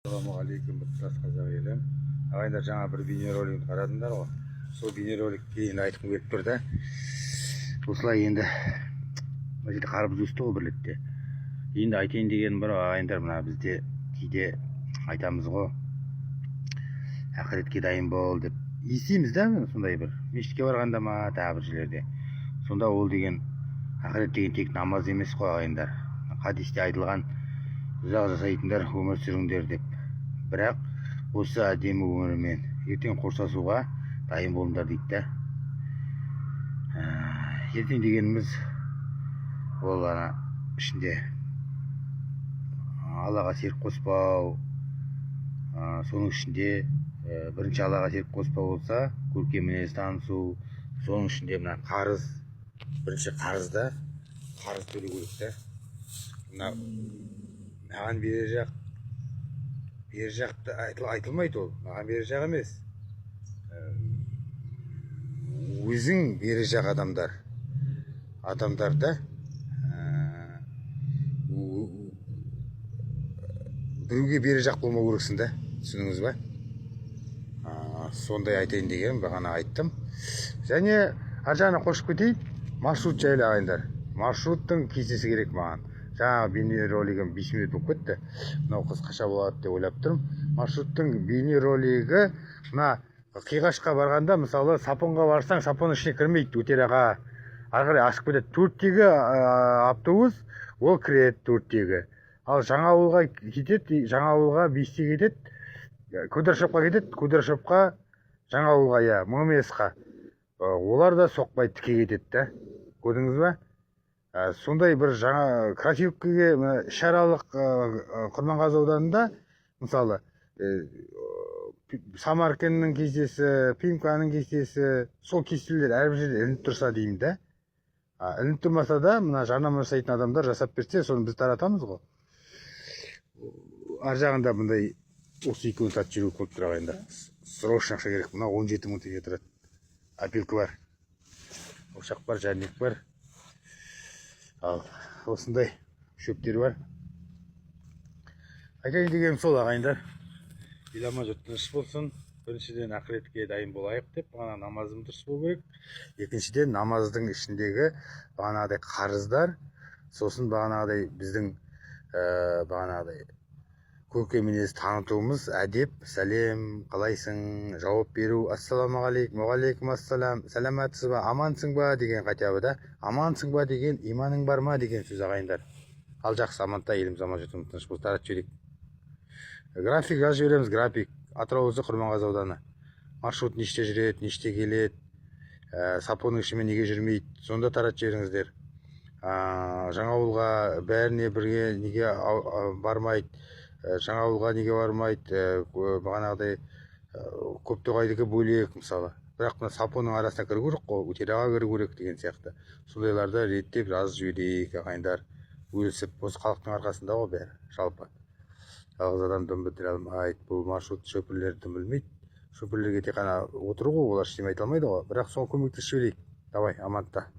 Ассалаумағалейкум, тұтас қазақ елім. Ағайындар, жаңа бір бейнеролигімді қарадыңдар ғой. Сол бейнероликке енді айтқым келіп тұр да. Осылай енді мына жерде қарбыз өсті ғой бір ретте. Енді айтайын дегенім бар ағайындар, мына бізде кейде айтамыз ғой, ақыретке дайын бол деп. Естиміз да, сондай бір мешітке барғанда ма, тағы бір жерлерде. Сонда ол деген ақырет деген тек намаз емес қой ағайындар. Хадисте айтылған ұзақ жасайтындар өмір сүріңдер деп. Бірақ осы әдемі өмірмен ертең қоштасуға дайын болыңдар дейді да. Ертең дегеніміз ол ана ішінде Аллаға серік қоспау, соның ішінде бірінші Аллаға серік қоспау болса, көркем мінез танысу, соның ішінде мына қарыз, бірінші қарызда қарыз төлеу керек та. Мына маған бер жақты айтылмайды, ол маған бер жақ емес, өзің бер жақ адамдарда біреуге бер жақ болмау керексің да, түсініңіз ба? Сондай айтайын дегенім, бағана айттым. Және ар жағына қосып кетейін, маршрут жайлы ағайындар. Маршруттың кестесі керек маған. Жаңа бейнеролигім 5 минут болып кетті. Мынау қысқаша болады деп ойлап тұрмын. Маршруттың бейнеролигі мына Қиғашқа барғанда, мысалы, Сапонға барсаң, Сапон ішіне кірмейді, өтераға ары қарай ашып кетеді. Төрттегі автобус ол кіреді төрттегі. Ал Жаңауылға кетеді, Жаңауылға 5-те кетеді, Кудыршопқа кетеді, Кудыршопқа Жаңауылға, я, ММС-қа. Олар да соқпай тіке кетеді да. Көрдіңіз ба? Сондай бір жаңа Красиловкаге шаралық Құрманғазы ауданында, мысалы, Самаркеннің кестесі, Пимканың кестесі, сол кестелер әрбір жерде ілініп тұрса деймін да. Ілініп тұрмаса да, мына жарнама жасайтын адамдар жасап берсе, соны біз таратамыз ғой. Ар жағында бұндай осы 2 минут жүру көп тұр ағайында. Срочно ақша керек. Мына 17 мың теңге тұрады. Опилка бар, ошақ бар, жәрнек бар. Ал осындай шөптер бар. Айтайын дегенім сол ағайындар. Илама жұрт тыныш болсын. Біріншіден ақыретке дайын болайық деп, бағана намазым дұрыс болу керек. Екіншіден намаздың ішіндегі бағанағыдай қарыздар, сосын бағанағыдай біздің бағанағыдай көркем мінез танытуымыз, әдеп, сәлем, қалайсың, жауап беру, ассалаумағалейкум, уағалейкум ассалам, сәлематсыз ба, амансың ба деген қатябы да. Амансың ба деген, иманың бар ма деген сөз ағайындар. Ал жақсы, аманта, еліміз аман жұртымыз тыныш болсын, таратып жіберейік. График жазып жібереміз, график. Атырау облысы Құрманғазы ауданы. Маршрут неште жүреді, неште келеді, Сапонның ішімен неге жүрмейді, сонда таратып жіберіңіздер. Жаңауылға бәріне бірге неге бармайды, Жаңауылға неге бармайды, бағанағыдай Көптоғайдікі бөлек мысалы. Бірақ мына Сапонның арасына кіру керек қой, өтераға кіру керек деген сияқты. Сондайларды реттеп жазып жіберейік ағайындар. Өлісіп, осы халықтың арқасында ғой бәрі, жалпы. Жалғыз адам дым бітіре алмайды, бұл маршрут шөпірлерді білмейді. Шөпірлерге тек қана отыру ғой, олар ештеңе айта алмайды ғой. Бірақ соны көмектесіп жіберейік. Давай, амантта.